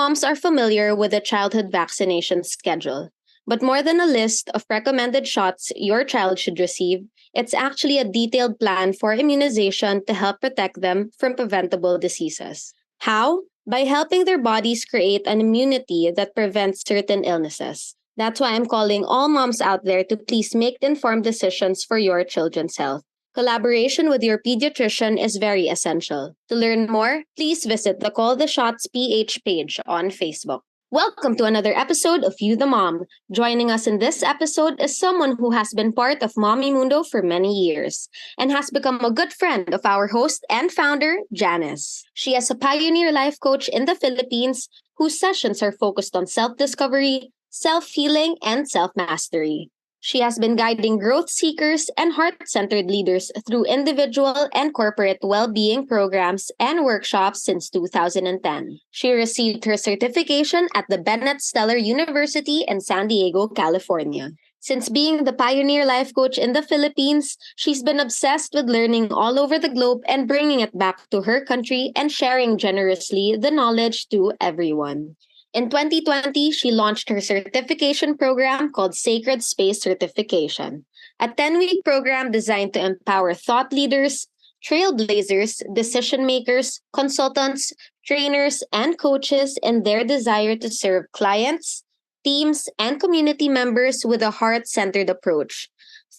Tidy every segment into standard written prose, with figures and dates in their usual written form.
moms are familiar with the childhood vaccination schedule. But more than a list of recommended shots your child should receive, it's actually a detailed plan for immunization to help protect them from preventable diseases. How? By helping their bodies create an immunity that prevents certain illnesses. That's why I'm calling all moms out there to please make informed decisions for your children's health. Collaboration with your pediatrician is very essential. To learn more, please visit the Call the Shots PH page on Facebook. Welcome to another episode of You the Mom. Joining us in this episode is someone who has been part of Mommy Mundo for many years and has become a good friend of our host and founder, Janice. She is a pioneer life coach in the Philippines whose sessions are focused on self-discovery, self-healing, and self-mastery. She has been guiding growth seekers and heart centered leaders through individual and corporate well being programs and workshops since 2010. She received her certification at the Bennett Steller University in San Diego, California. Since being the pioneer life coach in the Philippines, she's been obsessed with learning all over the globe and bringing it back to her country and sharing generously the knowledge to everyone. In 2020, she launched her certification program called Sacred Space Certification, a 10-week program designed to empower thought leaders, trailblazers, decision makers, consultants, trainers, and coaches in their desire to serve clients, teams, and community members with a heart centered approach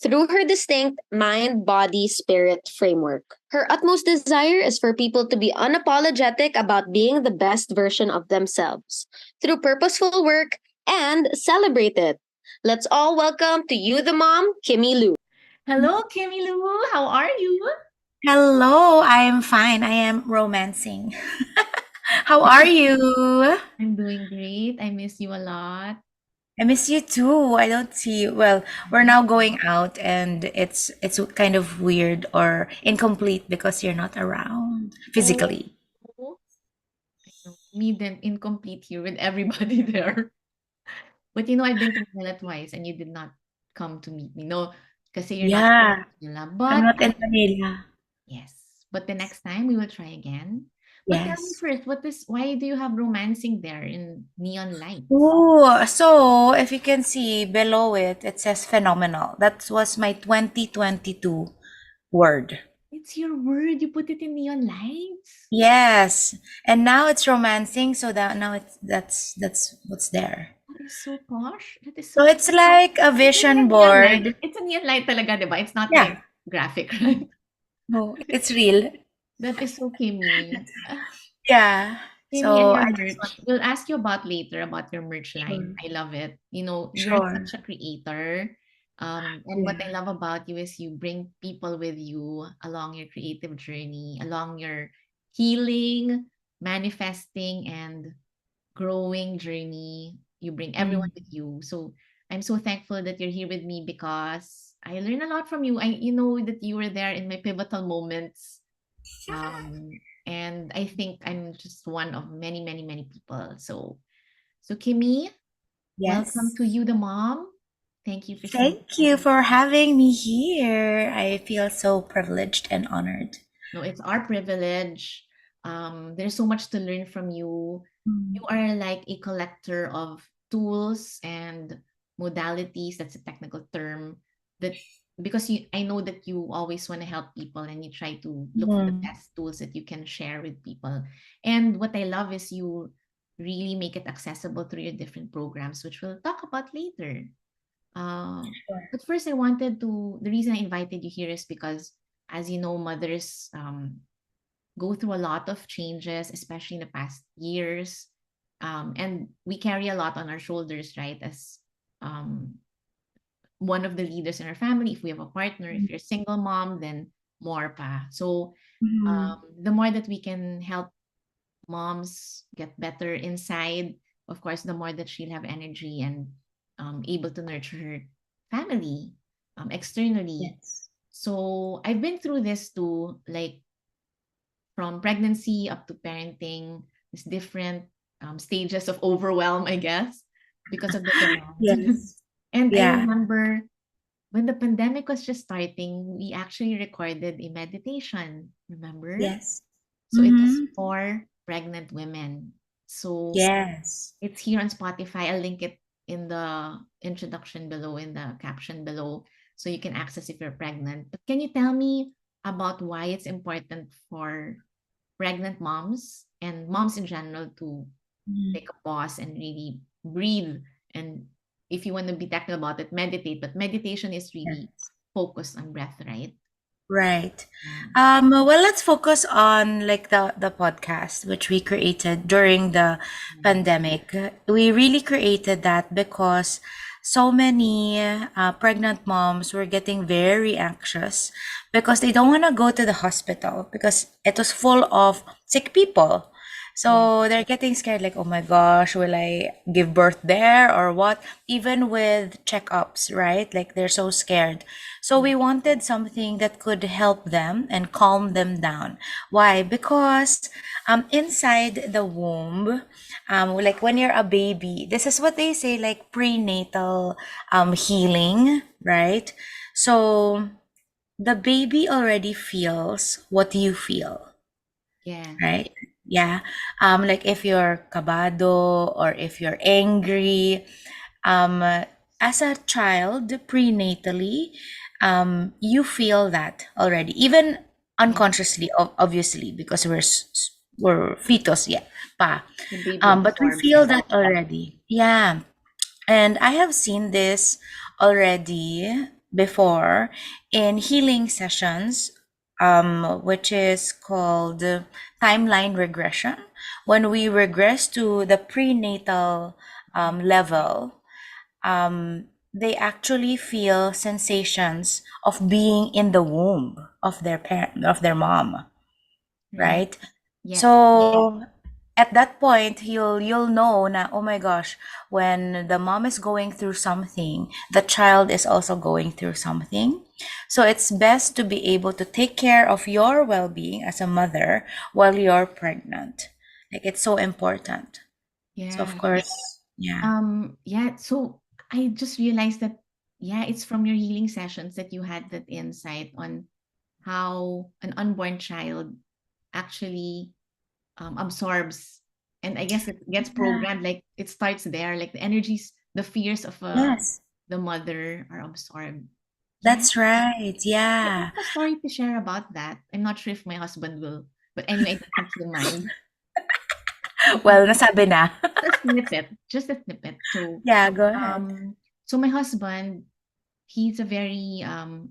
through her distinct mind, body, spirit framework. Her utmost desire is for people to be unapologetic about being the best version of themselves through purposeful work and celebrate it. Let's all welcome to You the Mom, Kimi Lu. Hello, Kimi Lu. How are you? Hello, I am fine. I am romancing. How are you? I'm doing great. I miss you a lot. I miss you too. I don't see you. Well, we're now going out and it's kind of weird or incomplete because you're not around Oh, physically. I know. Me then incomplete here with everybody there. But I've been to Manila twice and you did not come to meet me. No, kasi you're not in Yeah, Manila. I'm But not in Manila. yes, but the next time we will try again. But tell me Yes. first, why do you have romancing there in neon lights? Oh, so if you can see below it, it says phenomenal. That was my 2022 word. It's your word. You put it in neon lights. Yes, and now it's romancing, so that now that's what's there. That is so posh. That is So so it's like a It's really a vision neon light. board. It's a neon light talaga, 'di ba? It's not Yeah, like graphic, right? no, it's real. That is so Kimmy. Yeah. Kimmy and So your I just want merch. We'll ask you about later about your merch line. sure, I love it. You're sure. such a creator. And what I Yeah. love about you is you bring people with you along your creative journey, along your healing, manifesting, and growing journey. You bring everyone Mm, with you. So I'm so thankful that you're here with me because I learned a lot from you. You know that you were there in my pivotal moments. And I think I'm just one of many, many, many people. So Kimmy, welcome yes. to You the Mom. Thank you for saying Thank you yes. for having me here. I feel so privileged and honored. No, it's our privilege. There's so much to learn from you. You Mm, are like a collector of tools and modalities. That's a technical term that because I know that you always want to help people and you try to look for the mm, best tools that you can share with people. And what I love is you really make it accessible through your different programs, which we'll talk about later. Uh, sure. but first, the reason I invited you here is because, as you know, mothers go through a lot of changes, especially in the past years. And we carry a lot on our shoulders, right? As um, one of the leaders in our family, if we have a partner, if you're a single mom, then more pa. So Mhm. the more that we can help moms get better inside, of course, the more that she'll have energy and able to nurture her family externally. Yes. So I've been through this too, like from pregnancy up to parenting, there's different stages of overwhelm, I guess, because of the demands. Yes. And I Yeah. remember when the pandemic was just starting, we actually recorded a meditation, remember? Yes. So it was Mm-hmm. for pregnant women. So Yes. it's here on Spotify. I'll link it in the introduction below, in the caption below, so you can access if you're pregnant. But can you tell me about why it's important for pregnant moms and moms in general to Mm. take a pause and really breathe? And if you want to be technical about it, meditate. But meditation is really Yes. focused on breath, right? Right. Yeah. Well, let's focus on like the podcast which we created during the pandemic. We really created that because so many pregnant moms were getting very anxious because they don't want to go to the hospital because it was full of sick people. Yeah. So they're getting scared, like, oh my gosh, will I give birth there or what? Even with checkups, right? Like they're so scared. So we wanted something that could help them and calm them down. Why? Because inside the womb, like when you're a baby, this is what they say, like prenatal healing, right? So the baby already feels what you feel, Yeah. right? Yeah. Like if you're kabado or if you're angry, um, as a child prenatally, you feel that already, even Yeah. unconsciously, obviously, because we're fetus, yeah, pa. The baby But we absorbs feel everything. that already, yeah. And I have seen this already before in healing sessions, which is called timeline regression. When we regress to the prenatal level, they actually feel sensations of being in the womb of their parent, of their mom, Right. right? Yes. So at that point, you'll know na, oh my gosh, when the mom is going through something, the child is also going through something. So it's best to be able to take care of your well-being as a mother while you're pregnant. Like it's so important. So of Yeah. course, yeah. Yeah, so I just realized that, yeah, it's from your healing sessions that you had that insight on how an unborn child actually absorbs, and I guess it gets Yeah. programmed, like it starts there, like the energies, the fears of Yes, the mother are absorbed. Yeah. that's right. I Yeah. have a story to share about that. I'm not sure if my husband will, but anyway, I don't think he'll mind. Well, nasabi na. Just a snippet. So, Yeah, go ahead. um, so my husband, he's a very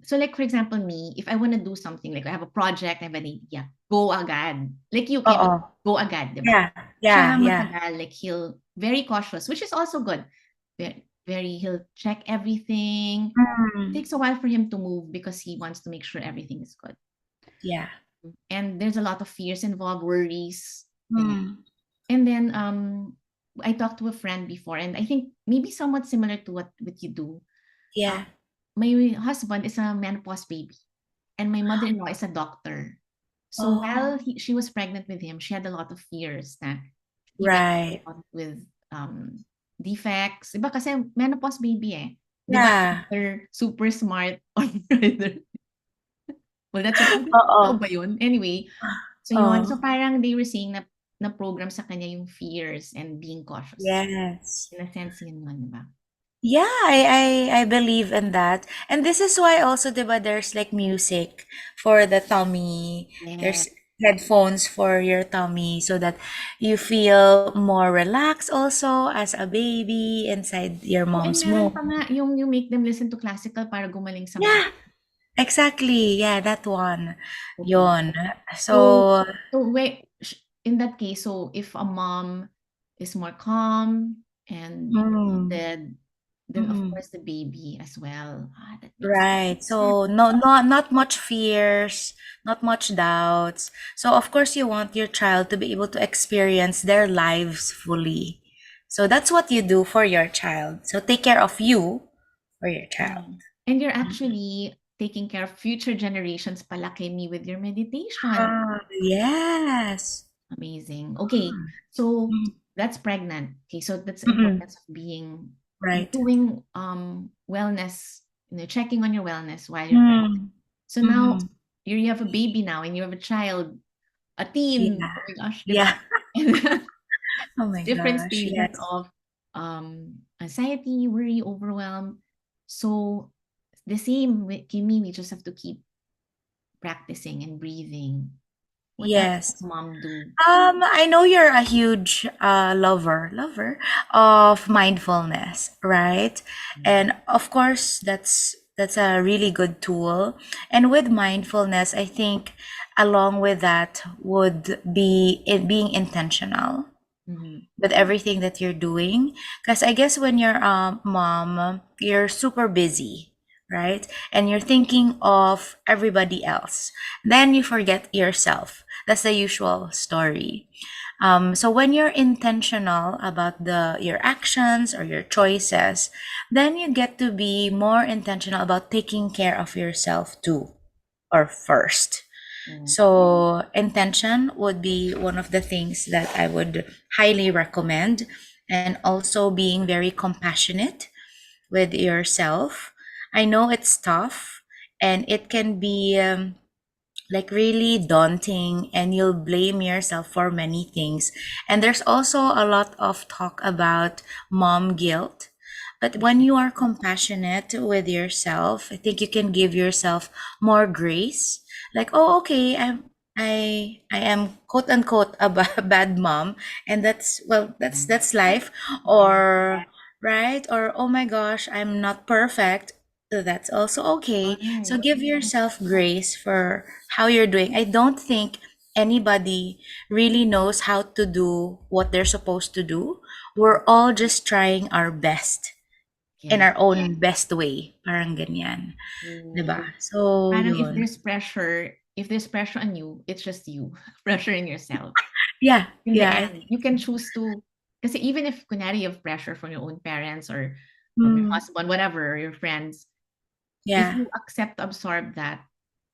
so like for example me, if I want to do something, like I have a project, I have an idea, go agad. Like you, Kim, Oo. go agad, di ba? Yeah, yeah, Siya yeah. matagal, like he'll very cautious, which is also good. Very he'll check everything. It Mm, takes a while for him to move because he wants to make sure everything is good. yeah. And there's a lot of fears involved, worries. And Mm, and then I talked to a friend before, and I think maybe somewhat similar to what you do. yeah. Um, my husband is a menopause baby, and my mother-in-law is a doctor. So Oh, while she was pregnant with him, she had a lot of fears that he might right. come out with defects. Diba kasi menopause baby eh. Diba Yeah. they're super smart or either. Well, that's what, Oo. totoo ba yun? Anyway, so yun. So Oh, parang they were saying na program sa kanya yung fears and being cautious. yes. In a sense, yun yun, diba? Yeah, I believe in that. And this is why also, diba, there's like music for the tummy. Yeah. There's headphones for your tummy so that you feel more relaxed also as a baby inside your Oh, and mom's meron pa womb. nga yung you make them listen to classical para gumaling sa mga. Yeah, exactly. Yeah, that one. Okay. Yon. So, So, wait, in that case, so if a mom is more calm and mm, seated, then of mm. course the baby as well. That makes Right. sense. Yeah. So not much fears, not much doubts. So of course you want your child to be able to experience their lives fully. So that's what you do for your child. So take care of you for your child. Yeah. And you're Mhm. actually taking care of future generations pala, Kimmy, with your meditation. Ah, yes. Amazing. Okay, so Mm, that's pregnant. Okay, so that's mm-mm. importance of being Right. doing wellness, checking on your wellness while you're pregnant. Mm, So now mm-hmm. you have a baby now and you have a child, a teen. Yeah. Oh my gosh, di ba? Yeah. Oh my different gosh, stages yes. of anxiety, worry, overwhelm. So the same with Kimi, we just have to keep practicing and breathing. What else Yes. does mom do? I know you're a huge lover of mindfulness, right? And of course, that's a really good tool. And with mindfulness, I think along with that would be it being intentional Mm-hmm. with everything that you're doing. Because I guess when you're a mom, you're super busy, right? And you're thinking of everybody else. Then you forget yourself. That's the usual story. So when you're intentional about your actions or your choices, then you get to be more intentional about taking care of yourself too, or first. Yeah. So intention would be one of the things that I would highly recommend, and also being very compassionate with yourself. I know it's tough and it can be like really daunting, and you'll blame yourself for many things. And there's also a lot of talk about mom guilt. But when you are compassionate with yourself, I think you can give yourself more grace. Like, oh, okay, I am quote unquote a bad mom, and that's well, that's life. Or right, or oh my gosh, I'm not perfect. So that's also okay. So Right. give yourself grace for how you're doing. I don't think anybody really knows how to do what they're supposed to do. We're all just trying our best in Yes. our own best way. Parang ganyan. True. 'Diba? So, Parang yun. if there's pressure on you, it's just you pressuring yourself. Yeah, In the yeah. end, you can choose to, kasi even if kunyari you have pressure from your own parents or from your Mm, husband, whatever, your friends, if yeah, you accept to absorb that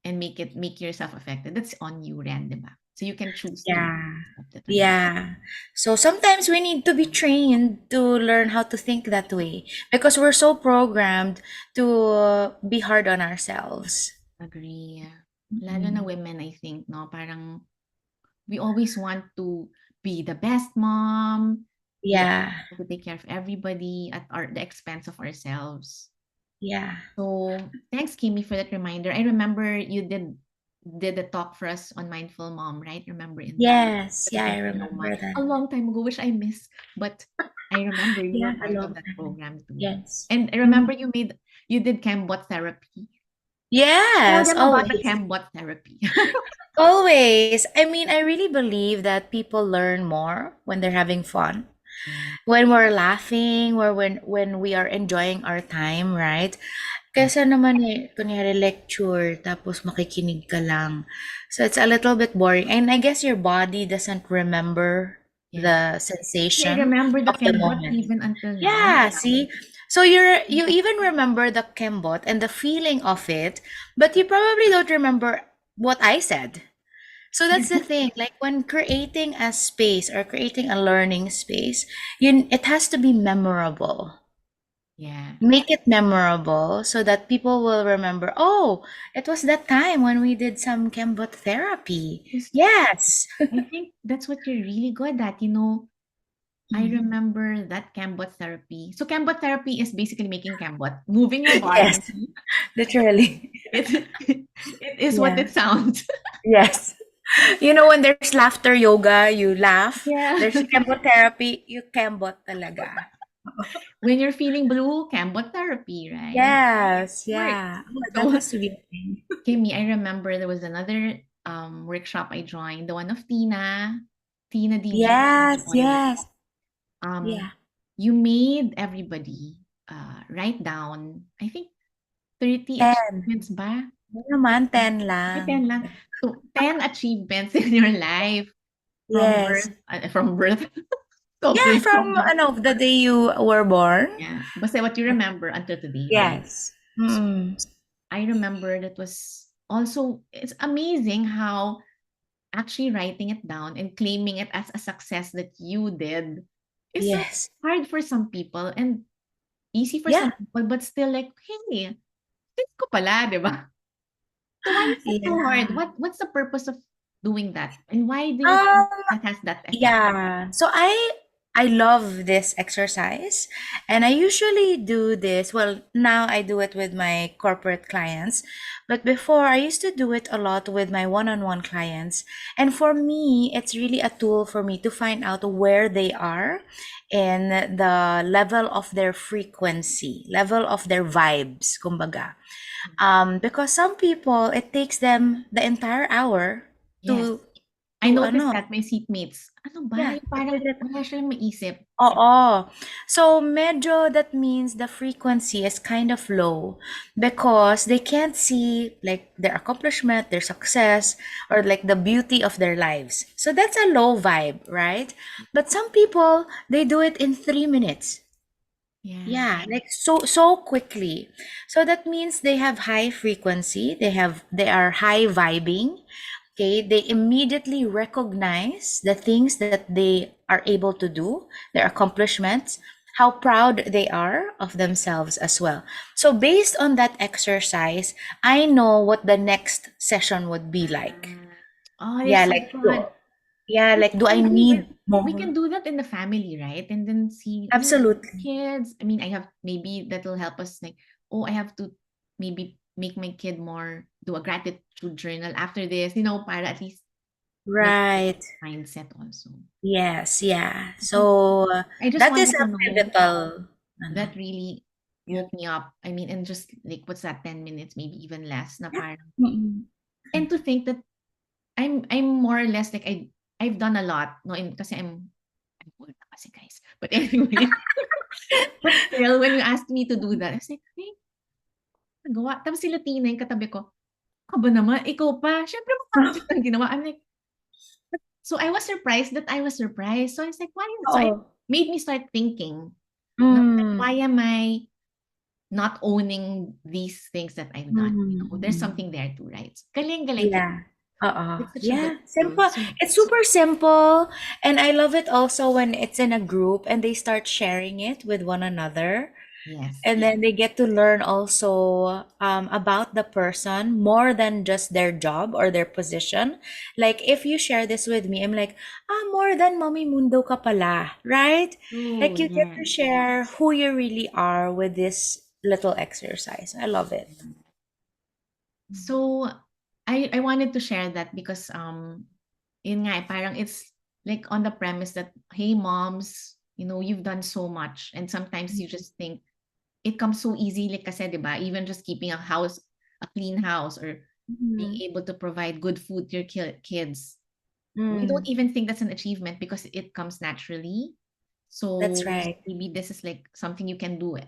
and make yourself affected, that's on you, Ren, diba? So you can choose to yeah, accept it or not. yeah. So sometimes we need to be trained to learn how to think that way, because we're so programmed to be hard on ourselves. Agree. Lalo na Mm. women, I think, no? Parang we always want to be the best mom. We Yeah, always want to take care of everybody at the expense of ourselves. yeah. So thanks, Kimi, for that reminder. I remember you did a talk for us on mindful mom, right? Remember in Yes, yeah, I Pacific remember a that. long time ago, which I missed, but I remember you Yeah, were a part of long that time. program too. Yes. And I Mm. remember you did Cambot therapy. Tell Yes, them about the always. Cambot therapy. Always. I mean, I really believe that people learn more when they're having fun. Yeah. When we're laughing, or when we are enjoying our time, right? Kesa naman kunyari lecture, tapos makikinig ka lang. So it's a little bit boring. And I guess your body doesn't remember Yeah. the I sensation remember the of the Cambot moment. even until now. Yeah, see? So you even remember the kembot and the feeling of it, but you probably don't remember what I said. So that's the thing. Like when creating a space or creating a learning space, it has to be memorable. Yeah. Make it memorable so that people will remember, oh, it was that time when we did some kembot therapy. Because Yes. I think that's what you're really good at. I Mhm. remember that Cambot therapy. So Cambot therapy is basically making Cambot, moving your Yes, body. literally. It is what Yeah. it sounds. Yes. You know, when there's laughter yoga, you laugh. Yeah. There's chemotherapy, you kembot talaga. When you're feeling blue, Cambot therapy, right? Yes, Works. yeah. Oh, that So has to be a thing. Kimmy, I remember there was another workshop I joined, the one of Tina, Tina DJ. Yes, yes. Um, Yeah. you made everybody write down, I think 30 10. achievements ba? Ano naman, 10 Ay, lang. 10 lang. So, 10 achievements in your life Yes. from birth. So Yeah, cringe. from the day you were born. Yeah. Basta what you remember until today, right? Yes. So, Mm. I remember that was also, it's amazing how actually writing it down and claiming it as a success that you did is so Yes. hard for some people and easy for Yeah. some people, but still like, hey, this ko pala, di ba? So why is it so hard? Yeah. What's the purpose of doing that? And why do you think Um, that has that effect? yeah. So I love this exercise, and I usually do this. Well, now I do it with my corporate clients, but before I used to do it a lot with my one-on-one clients. And for me, it's really a tool for me to find out where they are in the level of their frequency, level of their vibes, kumbaga. Because some people, it takes them the entire hour Yes. I to noticed ano, that my seatmates, ano ba? yeah, Yung parang wala silang maisip. oo. So, medyo that means the frequency is kind of low because they can't see like their accomplishment, their success, or like the beauty of their lives. So that's a low vibe, right? But some people, they do it in 3 minutes. Yeah, like so quickly. So that means they have high frequency, they are high vibing. Okay, they immediately recognize the things that they are able to do, their accomplishments, how proud they are of themselves as well. So based on that exercise, I know what the next session would be like. Oh, Yeah, it's so like fun. do I Maybe need we can more? do that in the family, right? And then see, Absolutely. kids. I mean, I have maybe that'll help us like, oh, I have to maybe make my kid more do a gratitude journal after this, para at least make Right. mindset also. Yes, yeah. Okay. So I just that is wanted to a know pivotal. that Ano. really woke me up. I mean, and just like what's that, 10 minutes, maybe even less na Yeah. parang. Mm-mm. And to think that I'm more or less like I've done a lot, no, kasi I'm old na kasi, guys. But anyway, but still, when you asked me to do that, I was like, hey, nagawa. Tapos si Latina yung katabi ko, ka ba naman? Ikaw pa? Siyempre, makakapit ang ginawa. I'm like, so I was surprised that I was surprised. So I was like, why? So it Oo. made me start thinking, no, like, Mm. why am I not owning these things that I've done? There's Mm. something there too, right? Galing-galing. Yeah. Oo. It's such a good Yeah. skill. Simple. So, It's super simple. And I love it also when it's in a group and they start sharing it with one another. yes. And then they get to learn also about the person more than just their job or their position. Like if you share this with me, I'm like, more than Mommy Mundo ka pala, right? Oh, Like you get to yes. share who you really are with this little exercise. I love it. So I wanted to share that because yun nga, parang it's like on the premise that, hey moms, you've done so much, and sometimes you just think it comes so easy, like kasi, 'di ba, even just keeping a clean house, or being Mhm. able to provide good food to your kids. We don't Mm, even think that's an achievement because it comes naturally. that's So right. maybe this is like something you can do,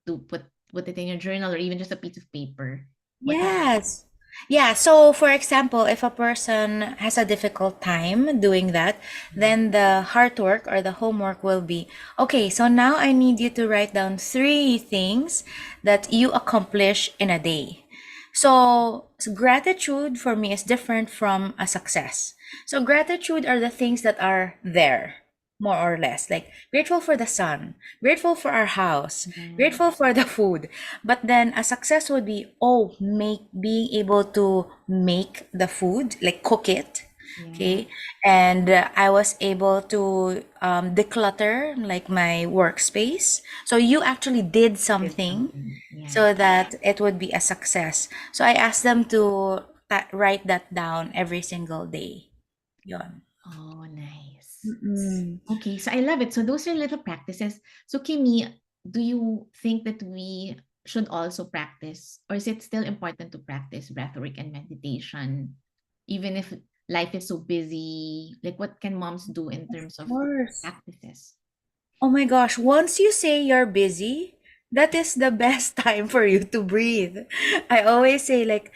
to put it in your journal, or even just a piece of paper. What have Yes. Yeah, so for example, if a person has a difficult time doing that, then the hard work or the homework will be, okay, so now I need you to write down 3 things that you accomplish in a day. So gratitude for me is different from a success. So gratitude are the things that are there, more or less. Like grateful for the sun, grateful for our house, Yeah. grateful for the food. But then a success would be, oh, being able to make the food, like cook it. Yeah. Okay. And I was able to declutter like my workspace. So you actually did Did something something. Yeah. so that it would be a success. So I asked them to write that down every single day. Yon. Oh, nice. Mm-mm. Okay, so I love it. So those are little practices. So Kimi, do you think that we should also practice, or is it still important to practice breathwork and meditation, even if life is so busy? Like, what can moms do in Of terms of course. practices? Oh my gosh, once you say you're busy, that is the best time for you to breathe. I always say, like,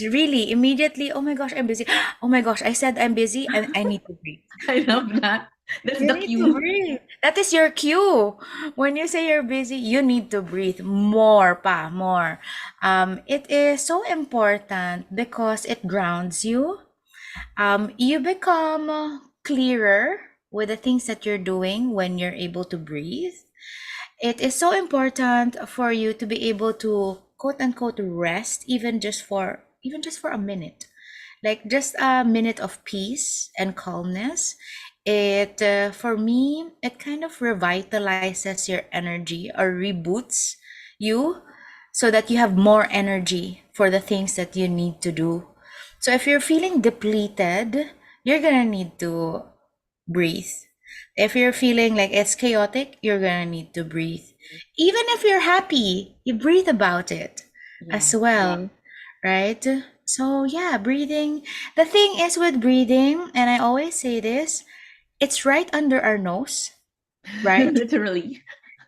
really, immediately, oh my gosh, I'm busy. Oh my gosh, I said I'm busy and I need to breathe. I love that. That's You the need to cue. breathe. That is your cue. When you say you're busy, you need to breathe more pa, more. It is so important because it grounds you. You become clearer with the things that you're doing when you're able to breathe. It is so important for you to be able to quote unquote rest even just for a minute. Like just a minute of peace and calmness. it for me, it kind of revitalizes your energy or reboots you so that you have more energy for the things that you need to do. So if you're feeling depleted, you're gonna need to breathe. If you're feeling like it's chaotic, you're gonna need to breathe. Even if you're happy, you breathe about it as Yes. well, right? So yeah, breathing. The thing is with breathing, and I always say this, it's right under our nose, right? Literally.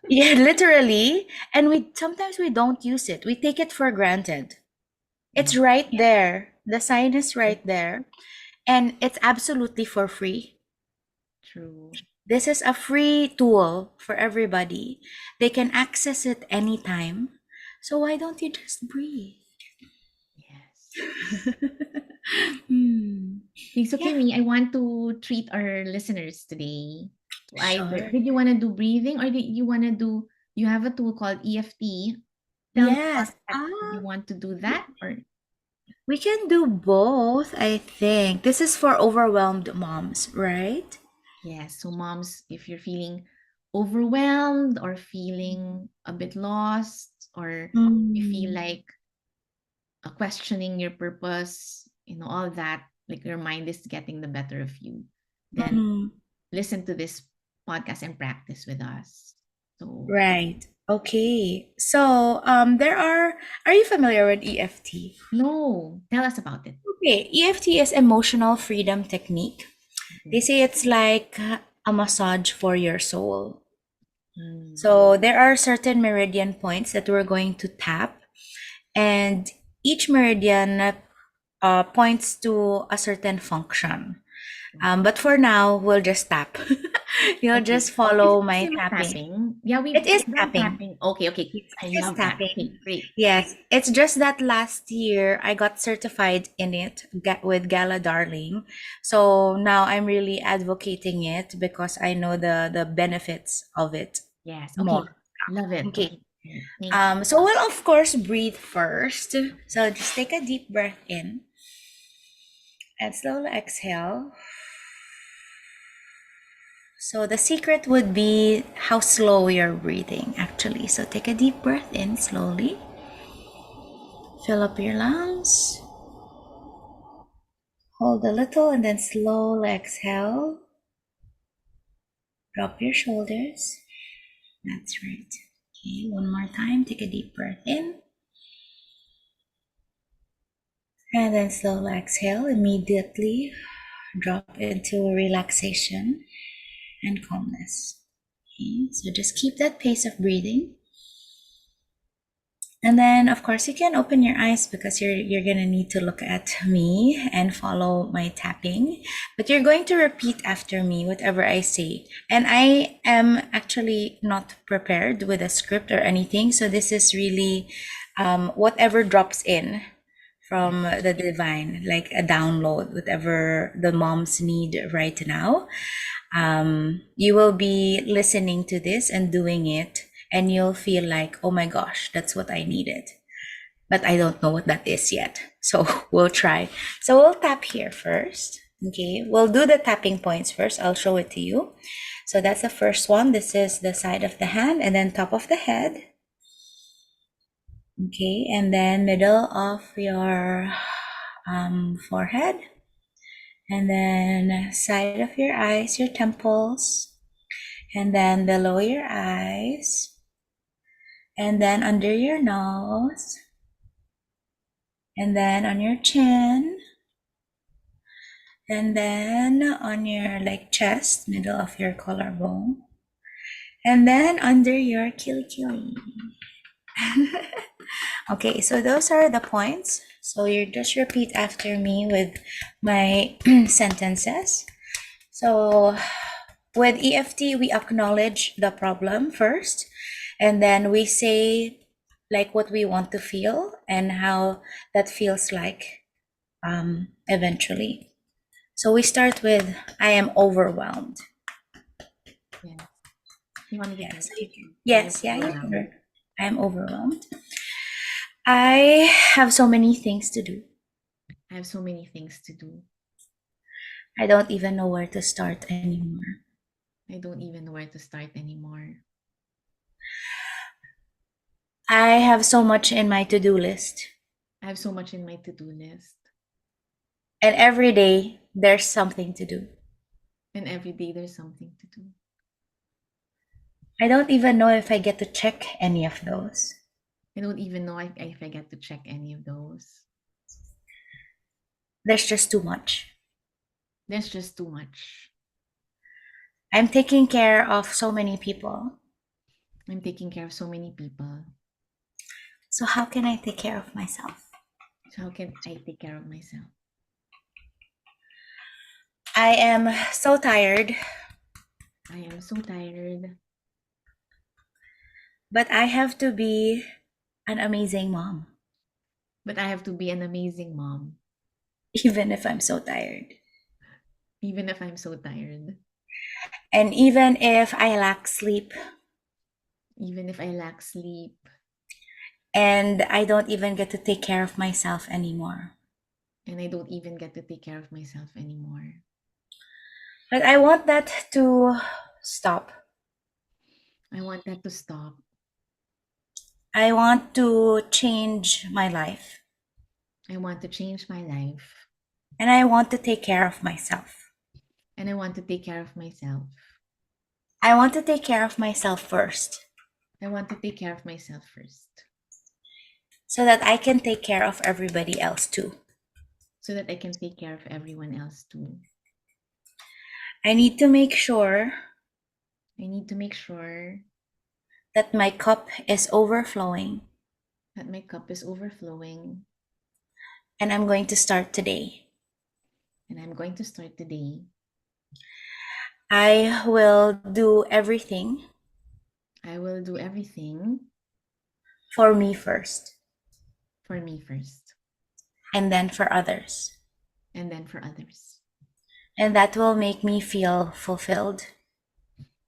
Yeah, literally. And we sometimes we don't use it. We take it for granted. It's Yeah. right there. The sign is right there. And it's absolutely for free. True. This is a free tool for everybody. They can access it anytime. So why don't you just breathe? Yes. Hmm. Okay, so Yeah, Kimmy, I want to treat our listeners today to either, sure. did you want to do breathing or did you want to do, you have a tool called EFT. Tell me about Yes. that. Do you want to do that or? We can do both, I think. This is for overwhelmed moms, right? Yes. So moms, if you're feeling overwhelmed or feeling a bit lost, or you feel Mm. like questioning your purpose, all that, like your mind is getting the better of you, then Mm. listen to this podcast and practice with us. So, Right. Okay. So, are you familiar with EFT? no, tell us about it. Okay, EFT is emotional freedom technique. They Okay. say it's like a massage for your soul. Mm. So, there are certain meridian points that we're going to tap, and each meridian points to a certain function. But for now, we'll just tap. You'll Okay. just Is it follow the my same as tapping. tapping? Yeah, It is we've done tapping. tapping. Okay, okay. Yes, I it is love that. Okay, tapping. great. Yes, it's just that last year I got certified in it with Gala Darling. So now I'm really advocating it because I know the benefits of it Yes. Okay. more. Love it. Okay. Okay. Thank you. So we'll of course breathe first. So just take a deep breath in and slowly exhale. So the secret would be how slow you're breathing actually. So take a deep breath in slowly. Fill up your lungs. Hold a little and then slowly exhale. Drop your shoulders. That's right. Okay, one more time. Take a deep breath in. And then slowly exhale. Immediately drop into relaxation and calmness. Okay, so just keep that pace of breathing. And then, of course, you can open your eyes because you're gonna need to look at me and follow my tapping. But you're going to repeat after me whatever I say. And I am actually not prepared with a script or anything, so this is really whatever drops in from the divine, like a download, whatever the moms need right now. You will be listening to this and doing it, and you'll feel like, oh my gosh, that's what I needed. But I don't know what that is yet. So we'll try. So we'll tap here first. Okay, we'll do the tapping points first. I'll show it to you. So that's the first one. This is the side of the hand and then top of the head. Okay, and then middle of your forehead. And then side of your eyes, your temples. And then below your eyes. And then under your nose. And then on your chin. And then on your like chest, middle of your collarbone. And then under your kili. Okay, so those are the points. So you just repeat after me with my sentences. So with EFT, we acknowledge the problem first, and then we say like what we want to feel and how that feels like eventually. So we start with I am overwhelmed. Yeah. You want to get Yes, me? I am yes, yeah, you overwhelmed. can. I am overwhelmed. I have so many things to do. I have so many things to do. I don't even know where to start anymore. I don't even know where to start anymore. I have so much in my to-do list, I have so much in my to-do list. and every day there's something to do. And every day there's something to do. I don't even know if I get to check any of those. I don't even know if I get to check any of those. There's just too much. There's just too much. I'm taking care of so many people. I'm taking care of so many people. So how can I take care of myself? So how can I take care of myself? I am so tired, I am so tired, but I have to be an amazing mom, but I have to be an amazing mom, even if I'm so tired. even if I'm so tired, And even if I lack sleep even if I lack sleep, and I don't even get to take care of myself anymore. and I don't even get to take care of myself anymore. But I want that to stop. I want that to stop. I want to change my life. I want to change my life. And I want to take care of myself. And I want to take care of myself. I want to take care of myself first, I want to take care of myself first, so that I can take care of everybody else too. so that I can take care of everyone else too. I need to make sure I need to make sure that my cup is overflowing, that my cup is overflowing, and I'm going to start today. and I'm going to start today. I will do everything I will do everything for me first, for me first, and then for others. and then for others. And that will make me feel fulfilled.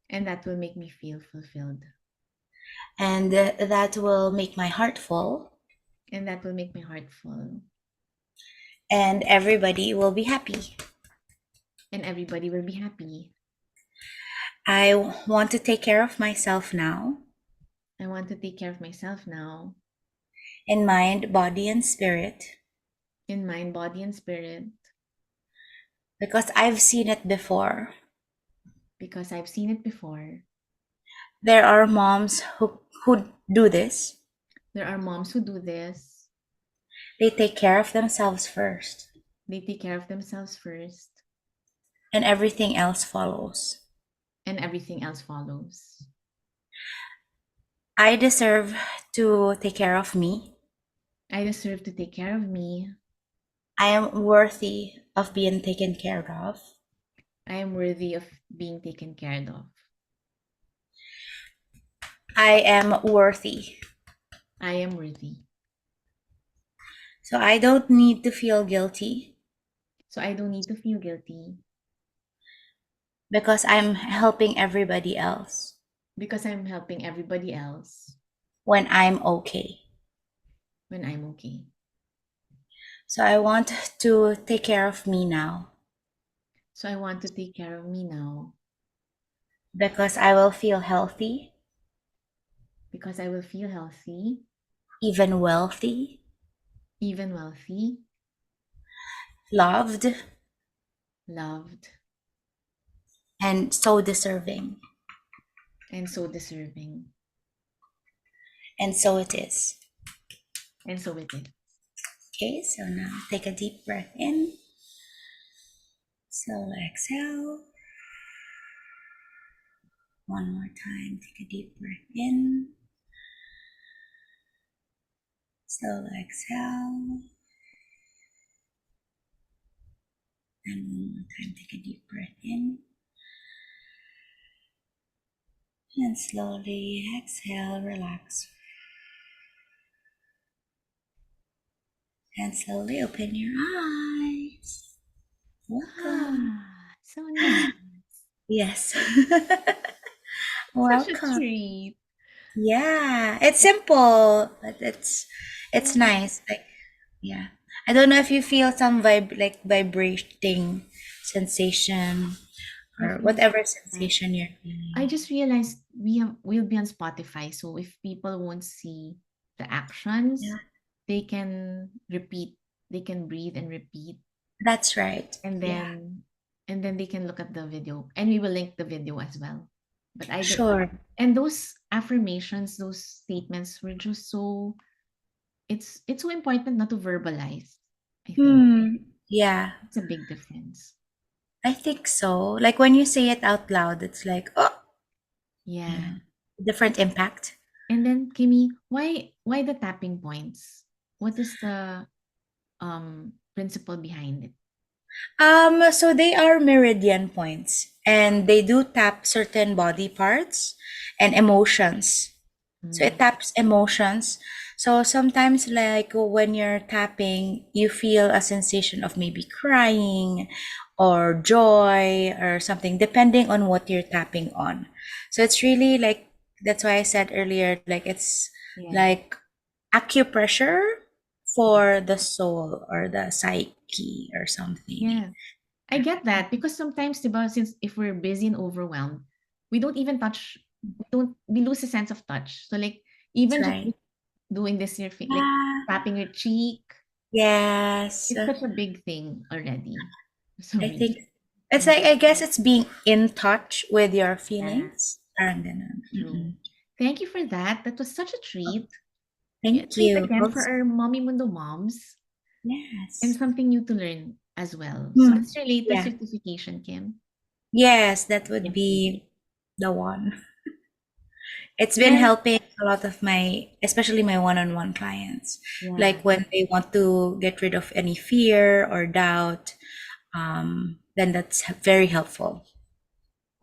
And that will make me feel fulfilled. And that will make my heart full, And that will make my heart full. and everybody will be happy. And everybody will be happy. I want to take care of myself now, I want to take care of myself now, in mind, body, and spirit, in mind, body, and spirit, because I've seen it before. because I've seen it before. There are moms who do this. There are moms who do this. They take care of themselves first, They take care of themselves first, and everything else follows. and everything else follows. I deserve to take care of me. I deserve to take care of me. I am worthy of being taken care of. I am worthy of being taken care of. I am worthy. I am worthy. So I don't need to feel guilty So I don't need to feel guilty because I'm helping everybody else because I'm helping everybody else when I'm okay. when I'm okay. So I want to take care of me now So I want to take care of me now because I will feel healthy, because I will feel healthy, even wealthy, even wealthy, loved, loved, and so deserving. and so deserving. And so it is. And so it is. Okay, so now take a deep breath in. Slowly exhale. One more time, take a deep breath in. Slowly exhale. And one more time, take a deep breath in. And slowly exhale, relax. And slowly open your eyes. Welcome. So nice. Yes. Such a Welcome. treat. Yeah, it's simple, but it's nice. Like, yeah. I don't know if you feel some vibrating sensation or Definitely. whatever sensation you're I feeling. just realized we'll be on Spotify, so if people won't see the actions, Yeah, they can repeat, they can breathe and repeat, that's right. and Yeah, then they can look at the video, and we will link the video as well. But I don't, sure. and those affirmations, those statements were just so, it's so important not to verbalize. I think Yeah, it's a big difference. I think so. Like when you say it out loud, it's like, oh, Yeah. yeah, different impact. And then Kimi, why the tapping points? What is the principle behind it? So they are meridian points and they do tap certain body parts and emotions. So Mm, it taps emotions. So sometimes, like when you're tapping, you feel a sensation of maybe crying or joy or something, depending on what you're tapping on. So it's really like, that's why I said earlier, like it's yeah. like acupressure Yeah. for the soul or the psyche or something. Yeah. I get that because sometimes, diba, since if we're busy and overwhelmed, we don't even touch, we lose a sense of touch. So like That's even just right. doing this your face, like Ah, tapping your cheek, yes. it's such a big thing already for some I reason. think it's Mm, like, I guess it's being in touch with your yeah, feelings. Parang ganun. true. Mm-mm. Thank you for that. That was such a treat. Yeah, Thank treat you. again for Also, our Mommy Mundo moms and yes. something new to learn as well. So Hmm. what's your latest Yeah. certification, Kim? Yes, that would Yes, please. be the one. It's been And helping a lot of my, especially my one-on-one clients. yeah, Like when they want to get rid of any fear or doubt, then that's very helpful.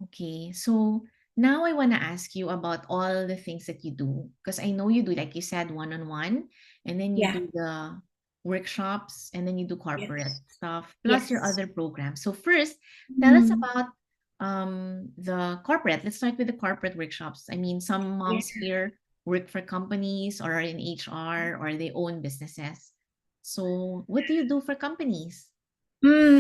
okay. So now I want to ask you about all the things that you do because I know you do, like you said, one-on-one, and then you Yeah. do the workshops, and then you do corporate Yes. stuff, plus your Yes. other programs. So first, tell us Mm. about the corporate. Let's start with the corporate workshops. I mean, some Yeah. moms here work for companies or are in HR or they own businesses. So what do you do for companies?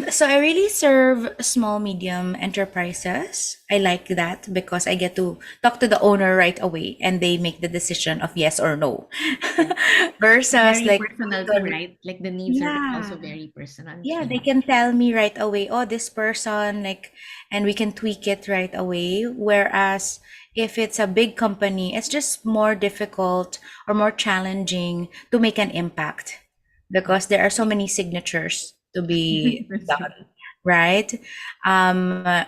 So I really serve small, medium enterprises. I like that because I get to talk to the owner right away and they make the decision of yes or no. Yes. Versus Very like, personal too, right? Like the needs are yeah, also very personal and yeah, key. they can tell me right away, oh, this person, like, and we can tweak it right away. Whereas if it's a big company, it's just more difficult or more challenging to make an impact because there are so many signatures to be That's true. done, right?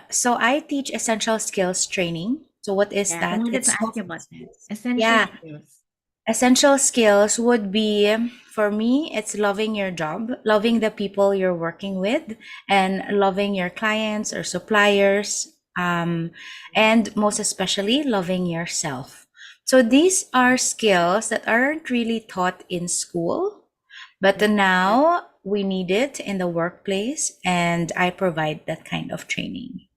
So I teach essential skills training. So what is Yes, I that? wanted to It's ask soft you about that. skills. Essential Yeah, skills. essential skills would be, for me, it's loving your job, loving the people you're working with, and loving your clients or suppliers, and most especially loving yourself. So these are skills that aren't really taught in school, but Yeah, now we need it in the workplace, and I provide that kind of training.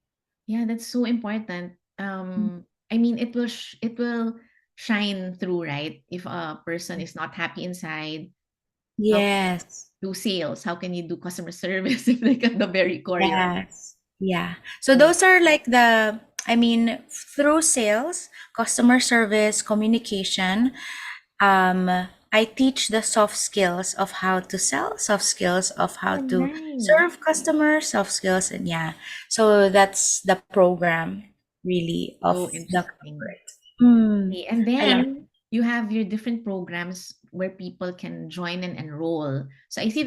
yeah, that's so important. I mean, it will shine through, right? If a person is not happy inside, how can Yes. you do sales? How can you do customer service if like at the very core you're Yes. Yeah. So so those are like the, I mean, through sales, customer service, communication, I teach the soft skills of how to sell, soft skills of how oh, to nice. serve customers, soft skills, and yeah. So that's the program really of So the interesting. corporate. Mm, Okay, and I love. then you have your different programs where people can join and enroll. So I see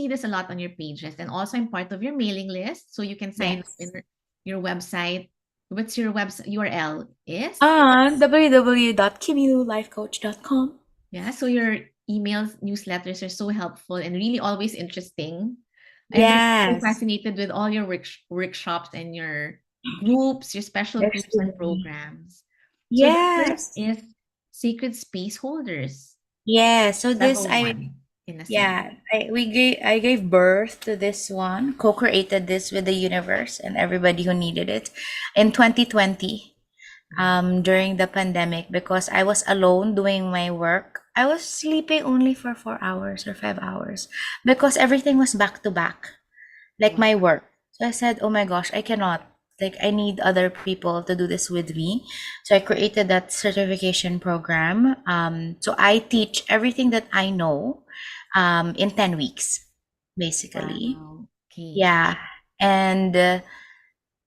this a lot on your pages, and also I'm part of your mailing list. So you can sign up in Yes. your website. What's your website URL is? www.kimilulifecoach.com. Yeah, so your emails, newsletters are so helpful and really always interesting. And I'm so Yes. fascinated with all your workshops and your groups, your special There's groups too and many. programs. So the first Yes. is Sacred Space Holders, Yeah, so this level I one, in a sense. yeah, I gave birth to this one, co-created this with the universe and everybody who needed it in 2020, Wow. during the pandemic because I was alone doing my work. I was sleeping only for 4 hours or 5 hours because everything was back to back, like Wow. my work. So I said, oh my gosh, I cannot. Like, I need other people to do this with me. So I created that certification program. So I teach everything that I know in 10 weeks, basically. Wow. Okay. Yeah. And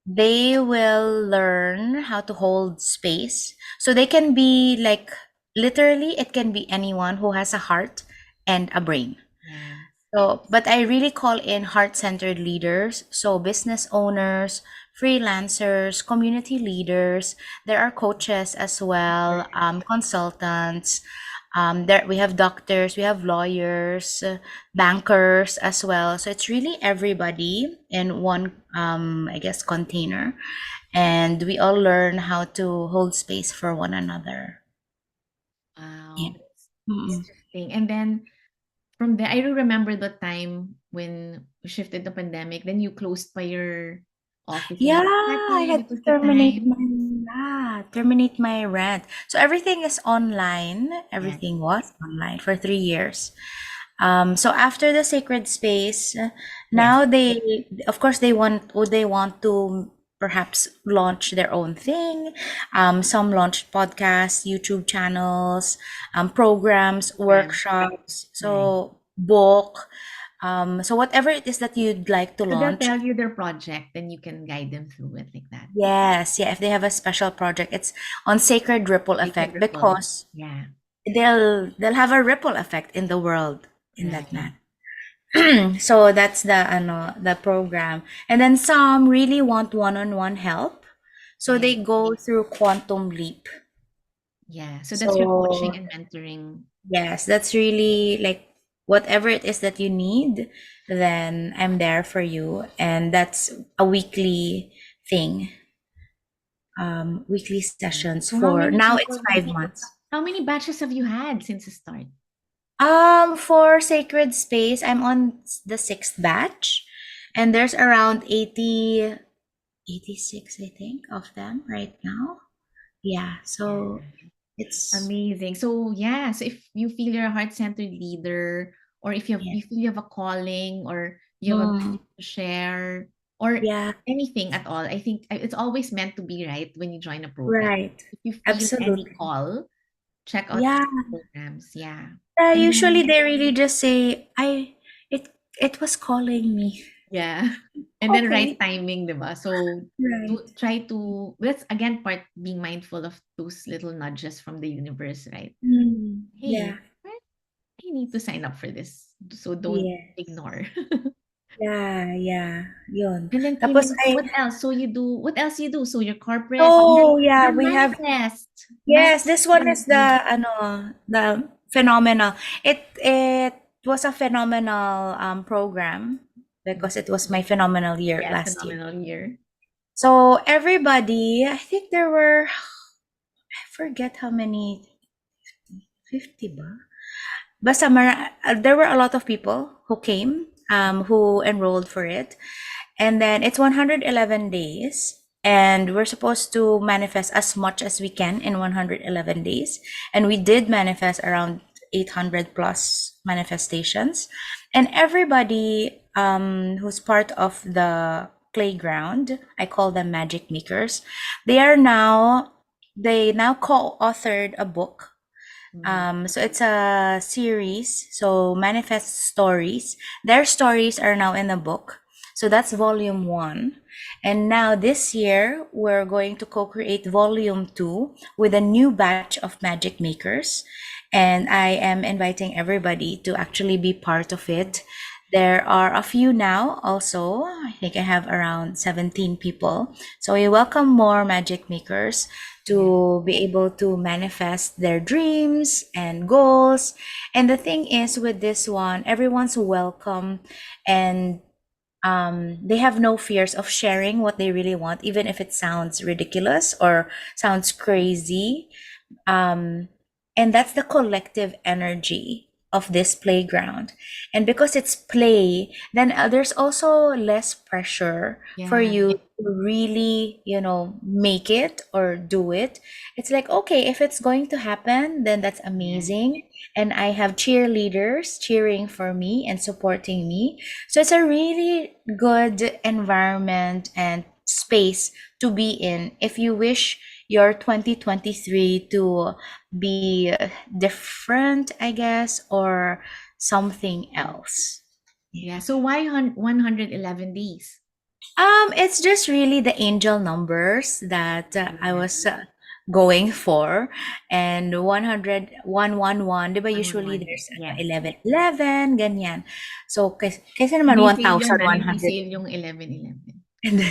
they will learn how to hold space. So they can be like, literally, it can be anyone who has a heart and a brain. Yeah. So, but I really call in heart-centered leaders. So business owners, freelancers, community leaders. There are coaches as well, consultants. There we have doctors, we have lawyers, bankers as well. So it's really everybody in one, I guess, container, and we all learn how to hold space for one another. Yeah. Wow. That's Mm-mm. interesting. And then from there, I do remember the time when we shifted the pandemic, then you closed by your office. Yeah, I Exactly. had That to was the time. terminate my rent. So everything is online. Yeah. Everything was online for 3 years. So after the sacred space, Yes. now of course, they want to perhaps launch their own thing. Some launched podcasts, YouTube channels, programs, Program. workshops, Right. so book. So whatever it is that you'd like to So they'll launch. tell you their project, then you can guide them through it like that. Yes, yeah, if they have a special project, it's on Sacred Ripple They can Effect, ripple. because Yeah. they'll have a ripple effect in the world in that Right. manner. So that's the program. And then some really want one-on-one help. So Yeah. they go through Quantum Leap. Yeah. So that's your So coaching and mentoring. yes, that's really like whatever it is that you need, then I'm there for you. And that's a weekly thing, weekly Right. sessions So how for many now it's people did 5 months. how many batches have you had since the start? For Sacred Space, I'm on the sixth batch, and there's around 86, I think, of them right now. Yeah, so it's, Amazing. So yeah, so if you feel you're a heart-centered leader, or if yeah. you feel you have a calling, or you have a Mm, message to share, or yeah, anything at all, I think it's always meant to be right when you join a program. right. If you feel any Absolutely. call, check out Yeah. programs. Yeah. And Usually then they really just say, it was calling me. yeah. And then right Okay. timing, 'di ba? So Right. to try to that's again part being mindful of those little nudges from the universe, right? Yeah. Hey, I need to sign up for this. So don't Yes. ignore. Yeah, yeah. Yun. And then Tapos Kimi, what else? So you do what else you do? So you're corporate, and then oh yeah, you're we have. manifest. Yes, Manifest this one is lady. the phenomenal. It was a phenomenal program because it was my phenomenal year Yeah, last year. phenomenal year. So everybody, I think there were, I forget how many, 50 ba? Basta there were a lot of people who came, who enrolled for it. And then it's 111 days. And we're supposed to manifest as much as we can in 111 days. And we did manifest around 800 plus manifestations. And everybody who's part of the playground, I call them magic makers, they are now, they now co-authored a book. Mm. So it's a series. So manifest stories. Their stories are now in the book. So that's volume one. And now this year, we're going to co-create volume two with a new batch of magic makers. And I am inviting everybody to actually be part of it. There are a few now also. I think I have around 17 people. So we welcome more magic makers Yeah. to be able to manifest their dreams and goals. And the thing is with this one, everyone's welcome, and they have no fears of sharing what they really want, even if it sounds ridiculous or sounds crazy. And that's the collective energy. of this playground. And because it's play, then there's also less pressure for Yeah. you to really, make it or do it. It's like, okay, if it's going to happen, then that's amazing. And I have cheerleaders cheering for me and supporting me. So it's a really good environment and space to be in if you wish your 2023 to be different, I guess, or something else. Yeah. So why 111 days? It's just really the angel numbers that I was going for, and 100, 111, di ba usually 111. there's Yes. 11, 11, ganyan. So, kasi naman Hindi sale yun, hindi 1,100. sale yung 11-11. And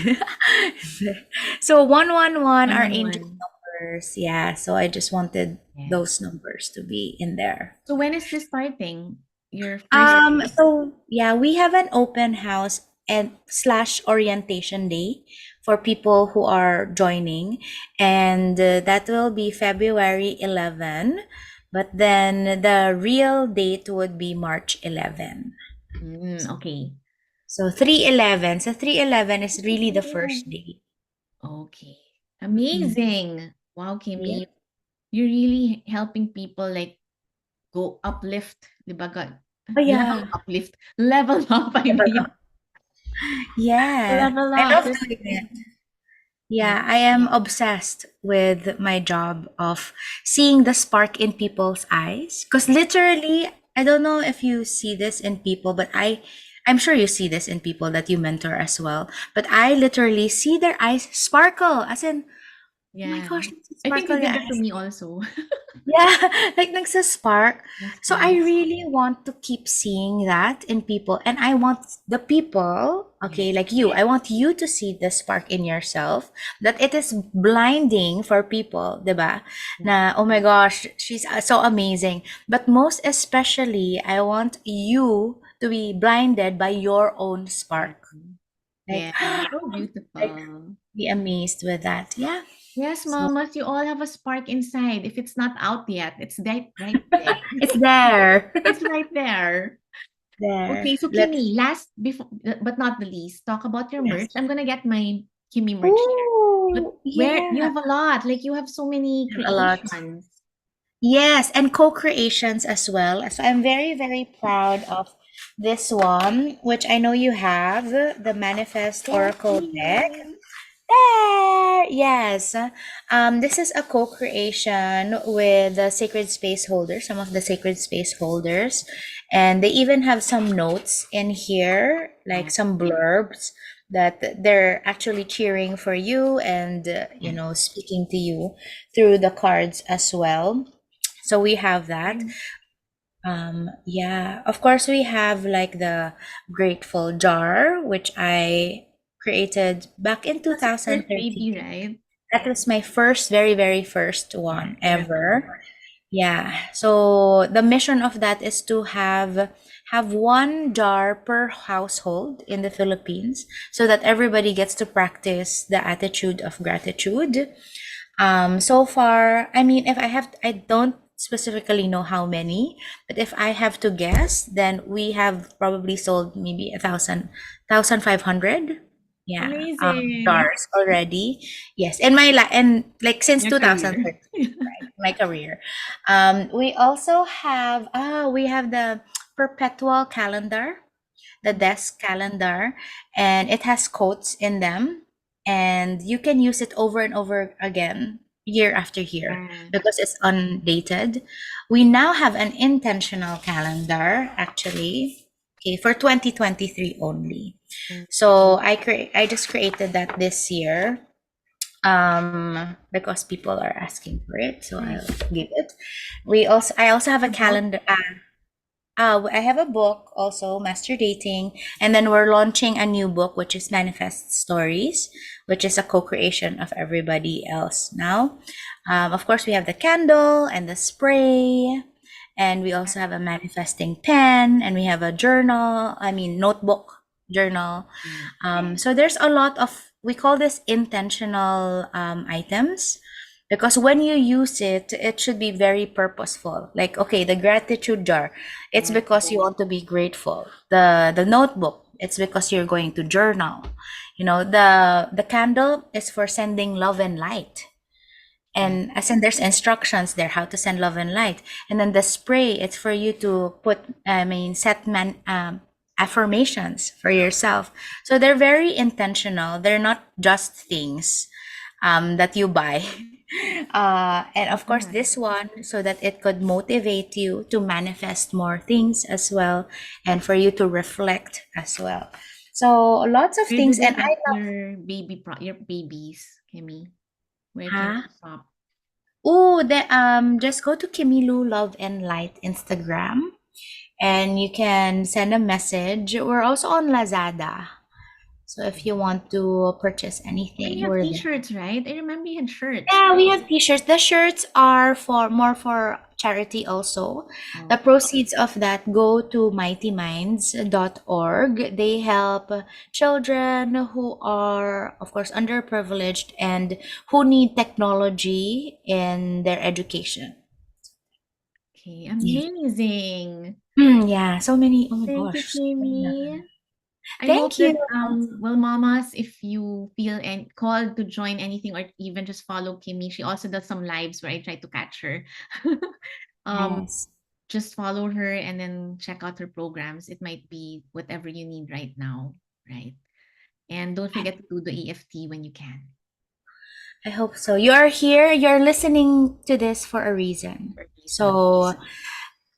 so 111 are angel 111. numbers. Yeah. So I just wanted Yeah. those numbers to be in there. So when is this starting? Your first So yeah, we have an open house and slash orientation day for people who are joining, and that will be February 11. But then the real date would be March 11. Okay. So 311. So 311 is really the first day. Okay. Amazing. Wow, Kimi. Yeah. You're really helping people like go uplift, di ba? Oh yeah. Uplift. Level up, I mean. Yeah. Level I up. love doing it. Yeah, I am obsessed with my job of seeing the spark in people's eyes. Because literally, I don't know if you see this in people, but I'm sure you see this in people that you mentor as well. But I literally see their eyes sparkle, as in, oh my Yeah. gosh, I think you sparkle did your that to eyes. me also. Yeah, like nagsaspark. That's So I fun. really want to keep seeing that in people. And I want the people, okay, like you, I want you to see the spark in yourself, that it is blinding for people, diba? Na, oh my gosh, she's so amazing. But most especially, I want you to be blinded by your own spark. Like, Yeah. So like beautiful. be amazed with that. Yeah. Yes, So mamas, you all have a spark inside. If it's not out yet, it's right there. it's there. It's right there. There. Okay, so Let's Kimi, last before but not the least, talk about your Yes. merch. I'm gonna get my Kimi merch here. But Oh, where you yeah. have a lot, like you have so many A lot. creations. Yes, and co-creations as well. So I'm very, very proud of this one, which I know you have, the Manifest Oracle deck. There! Yes. This is a co-creation with the Sacred Space holders, some of the Sacred Space holders. And they even have some notes in here, like some blurbs that they're actually cheering for you and, speaking to you through the cards as well. So we have that. Yeah, of course we have like the grateful jar, which I created back in That's your first 2013. baby, right? That was my first, very, very first one ever. Yeah. So the mission of that is to have one jar per household in the Philippines so that everybody gets to practice the attitude of gratitude. So far, I mean, I don't specifically know how many, but if I have to guess, then we have probably sold maybe 1,500. Yeah, Amazing. jars already. Yes, in and like since Your career. 2013, right, my career. We also have we have the perpetual calendar, the desk calendar, and it has quotes in them, and you can use it over and over again year after year because it's undated. We now have an intentional calendar actually, okay, for 2023 only. So I just created that this year because people are asking for it, so I'll give it. I also have a calendar. I have a book also, Master Dating, and then we're launching a new book, which is Manifest Stories, which is a co-creation of everybody else now. Of course, we have the candle and the spray, and we also have a manifesting pen, and we have a notebook journal. So there's a lot of, we call this intentional items Because when you use it, it should be very purposeful. Like, okay, the gratitude jar, it's Yes. because you want to be grateful. The notebook, it's because you're going to journal. The candle is for sending love and light. Yes. And as in there's instructions there how to send love and light. And then the spray, it's for you to set affirmations for yourself. So they're very intentional. They're not just things that you buy. And of course, Yeah. this one, so that it could motivate you to manifest more things as well, and for you to reflect as well. So lots of Where do things, they and get I love. your babies, Kimmy? Where can Huh? they shop? Oh, just go to Kimi Lu Love and Light Instagram, and you can send a message. We're also on Lazada. So if you want to purchase And anything, you have we're there. t-shirts, right? I remember you had shirts. Yeah, we have t-shirts. The shirts are for charity also. The Oh, proceeds of that go to mightyminds.org. They help children who are, of course, underprivileged and who need technology in their education. okay. Yeah. Amazing. Yeah, so many. Oh my Thank you, gosh. So many. Kimmy. I hope Thank that you. well, mamas, if you feel and called to join anything or even just follow Kimmy, she also does some lives where I try to catch her. um, Yes. just follow her and then check out her programs. It might be whatever you need right now, right? And don't forget to do the EFT when you can. I hope so. You're here. You're listening to this for a reason. For a reason. So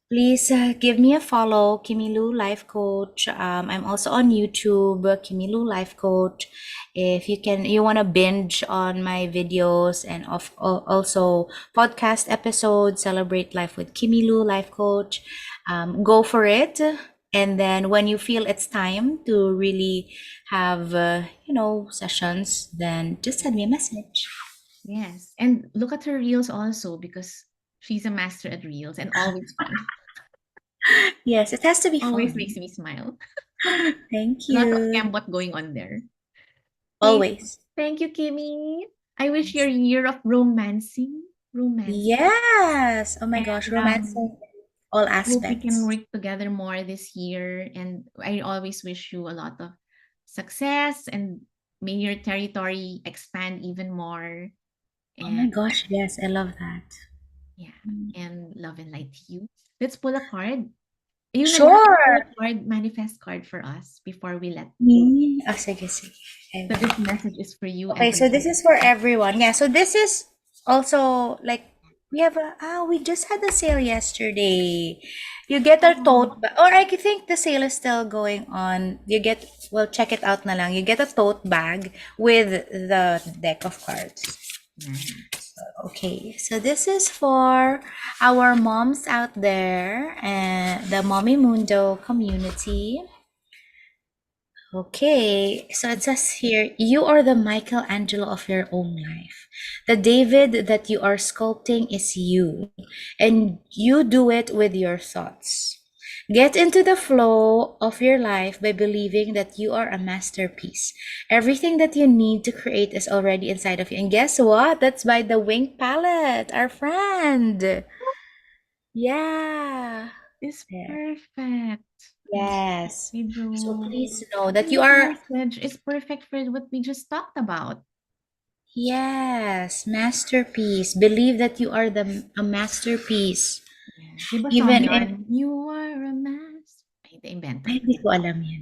please give me a follow, Kimi Lu Life Coach. I'm also on YouTube, Kimi Lu Life Coach. If you want to binge on my videos and also podcast episodes, Celebrate Life with Kimi Lu Life Coach, go for it. And then when you feel it's time to really have, sessions, then just send me a message. Yes. And look at her reels also because she's a master at reels and always fun. Yes, it has to be Always fun. makes me smile. Thank A lot of you. gambot going on there. Okay. Always. Thank you, Kimmy. I wish your year of romancing. Romancing. Yes. Oh my gosh, And romancing all hope we can aspects. work together more this year. And I always wish you a lot of success and may your territory expand even more. Oh my And gosh, yes, I love that. yeah, and love and light to you. Let's pull a card. You na lang, pull Sure. a card, manifest card for us before we let Me? go. Oh, sige, sige. I So will. this message is for you Okay, and so for this is for everyone. Yeah, so this is also like we just had a sale yesterday. You get our oh, tote bag, or I think the sale is still going on. Well, check it out na lang. You get a tote bag with the deck of cards. nice. Okay, so this is for our moms out there and the Mommy Mundo community. Okay, so it says here, you are the Michelangelo of your own life. The David that you are sculpting is you, and you do it with your thoughts. Get into the flow of your life by believing that you are a masterpiece. Everything that you need to create is already inside of you. And guess what? That's by the Wink Palette, our friend. Yeah. It's There. perfect. Yes. We So do. please know that And you this are. message is perfect for what we just talked about. Yes, masterpiece. Believe that you are a masterpiece. Yeah. Di ba song Even in, yun? You are a mess. Ay, invento ay, ko. hindi ko alam yan.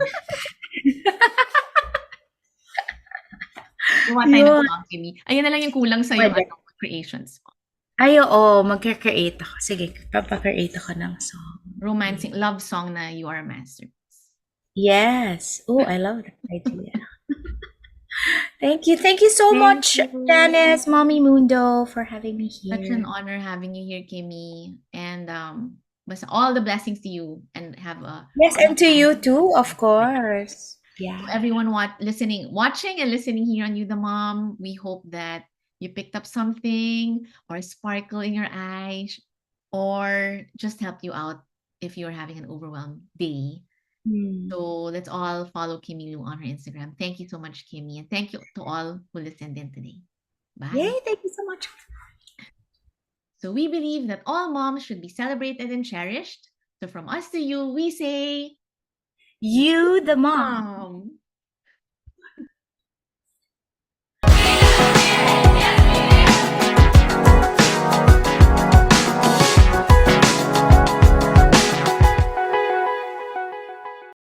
Gawa tayo ng Yun. song, Kimi. Ayun na lang yung kulang sa yung Pwede. creations mo. Ay, oo, mag-create ako. Sige, papakreate ako ng song. Romancing, love song na you are a masterpiece. Yes. Oh, I love that idea. Thank you. Thank you so Thank much, you. Janice, Mommy Mundo, for having me Such an here. honor having you here, Kimmy. And basta all the blessings to you and have a Yes, and to you too, of to course. Yeah. everyone watching and listening here on You the Mom. We hope that you picked up something or a sparkle in your eyes or just helped you out if you're having an overwhelmed day. Hmm. So let's all follow Kimi Lu on her Instagram. Thank you so much, Kimmy. And thank you to all who listened in today. Bye. Yay, thank you so much. So we believe that all moms should be celebrated and cherished. So from us to you, we say, You, the mom.